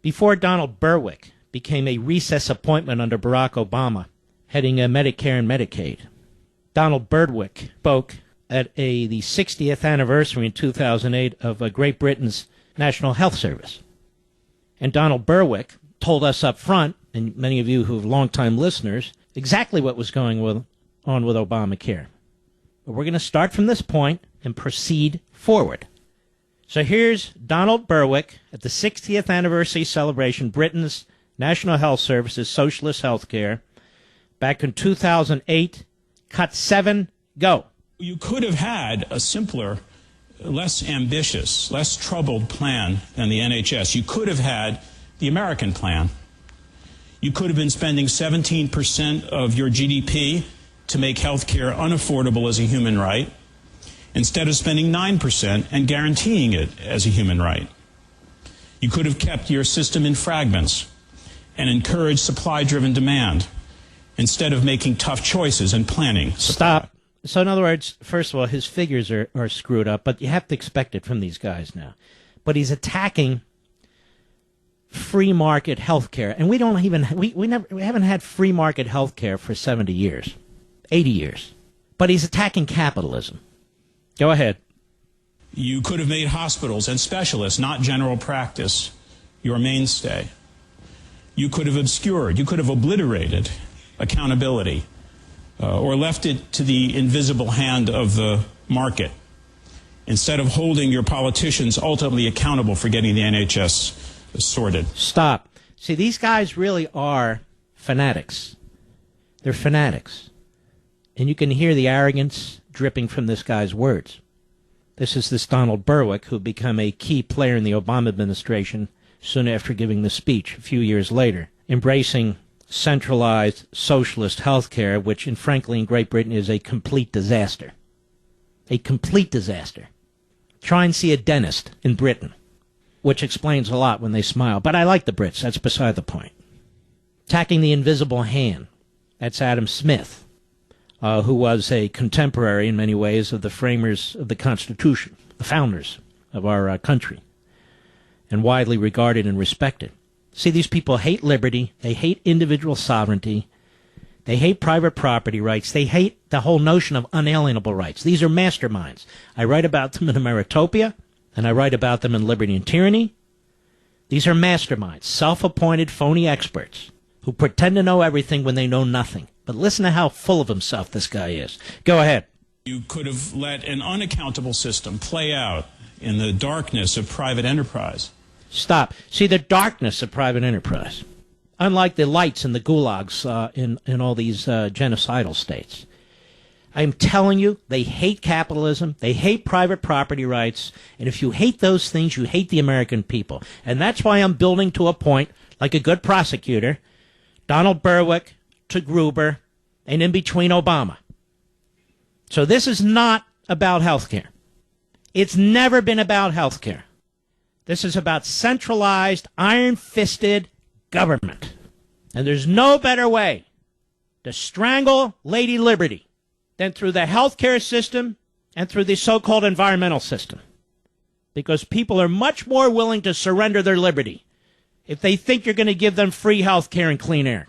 Before Donald Burwick became a recess appointment under Barack Obama, heading Medicare and Medicaid, Donald Burwick spoke at the 60th anniversary in 2008 of Great Britain's National Health Service. And Donald Burwick told us up front, and many of you who are longtime listeners, exactly what was going on with Obamacare. But we're going to start from this point and proceed forward. So here's Donald Burwick at the 60th anniversary celebration, Britain's National Health Service's socialist health care, back in 2008. Cut 7, go. You could have had a simpler, less ambitious, less troubled plan than the NHS. You could have had the American plan. You could have been spending 17% of your GDP to make health care unaffordable as a human right, instead of spending 9% and guaranteeing it as a human right. You could have kept your system in fragments and encouraged supply-driven demand, instead of making tough choices and planning. Stop. So in other words, first of all, his figures are screwed up, but you have to expect it from these guys now. But he's attacking free market health care, and we haven't had free market health care for 70 years, 80 years. But he's attacking capitalism. Go ahead. You could have made hospitals and specialists, not general practice, your mainstay. You could have obscured, you could have obliterated accountability, or left it to the invisible hand of the market, instead of holding your politicians ultimately accountable for getting the NHS sorted. Stop. See, these guys really are fanatics. They're fanatics. And you can hear the arrogance dripping from this guy's words. This is this Donald Burwick, who became a key player in the Obama administration soon after giving the speech a few years later, embracing centralized socialist health care, which, frankly, in Great Britain is a complete disaster. A complete disaster. Try and see a dentist in Britain, which explains a lot when they smile. But I like the Brits. That's beside the point. Attacking the invisible hand. That's Adam Smith, who was a contemporary in many ways of the framers of the Constitution, the founders of our country, and widely regarded and respected. See, these people hate liberty, they hate individual sovereignty, they hate private property rights, they hate the whole notion of unalienable rights. These are masterminds. I write about them in Ameritopia, and I write about them in Liberty and Tyranny. These are masterminds, self-appointed phony experts who pretend to know everything when they know nothing. But listen to how full of himself this guy is. Go ahead. You could have let an unaccountable system play out in the darkness of private enterprise. Stop. See, the darkness of private enterprise, unlike the lights and the gulags in all these genocidal states. I'm telling you, they hate capitalism, they hate private property rights, and if you hate those things, you hate the American people. And that's why I'm building to a point, like a good prosecutor, Donald Burwick to Gruber, and in between Obama. So this is not about health care. It's never been about health care. This is about centralized, iron-fisted government. And there's no better way to strangle Lady Liberty than through the health care system and through the so-called environmental system. Because people are much more willing to surrender their liberty if they think you're going to give them free health care and clean air,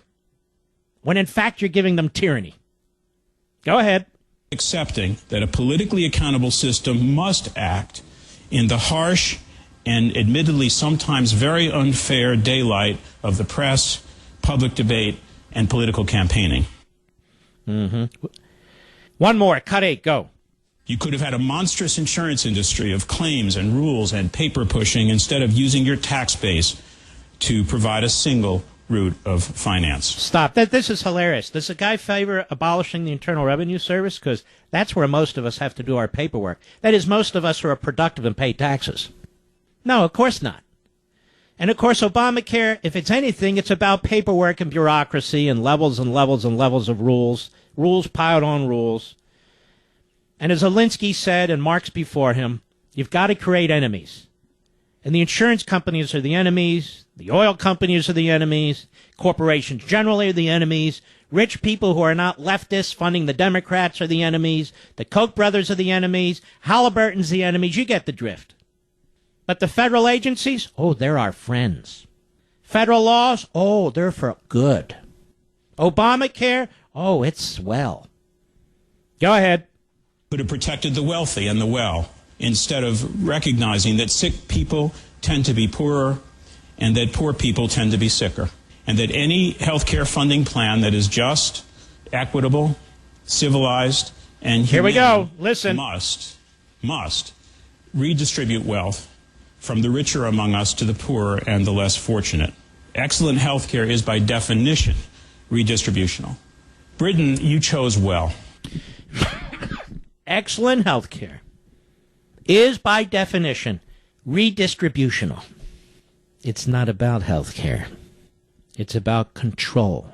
when in fact you're giving them tyranny. Go ahead. Accepting that a politically accountable system must act in the harsh and admittedly sometimes very unfair daylight of the press, public debate, and political campaigning. Mm-hmm. One more. Cut 8. Go. You could have had a monstrous insurance industry of claims and rules and paper pushing instead of using your tax base to provide a single route of finance. Stop. This is hilarious. Does a guy favor abolishing the Internal Revenue Service? Because that's where most of us have to do our paperwork. That is, most of us who are productive and pay taxes. No, of course not. And, of course, Obamacare, if it's anything, it's about paperwork and bureaucracy and levels and levels and levels of rules, rules piled on rules. And as Alinsky said, and Marx before him, you've got to create enemies. And the insurance companies are the enemies, the oil companies are the enemies, corporations generally are the enemies, rich people who are not leftists funding the Democrats are the enemies, the Koch brothers are the enemies, Halliburton's the enemies, you get the drift. But the federal agencies, oh, they're our friends. Federal laws, oh, they're for good. Obamacare, oh, it's swell. Go ahead. Could have protected the wealthy and the well, instead of recognizing that sick people tend to be poorer and that poor people tend to be sicker, and that any health care funding plan that is just, equitable, civilized, and humane here we go. Listen. must redistribute wealth from the richer among us to the poorer and the less fortunate. Excellent health care is by definition redistributional. Britain, you chose well. Excellent health care is by definition redistributional. It's not about health care. It's about control.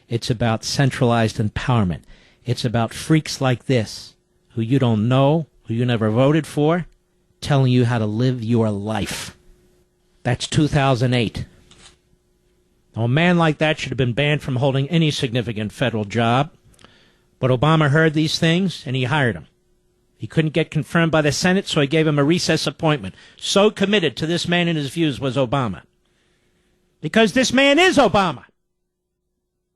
It's about centralized empowerment. It's about freaks like this, who you don't know, who you never voted for, telling you how to live your life. That's 2008. Now, a man like that should have been banned from holding any significant federal job. But Obama heard these things, and he hired him. He couldn't get confirmed by the Senate, so he gave him a recess appointment. So committed to this man and his views was Obama. Because this man is Obama.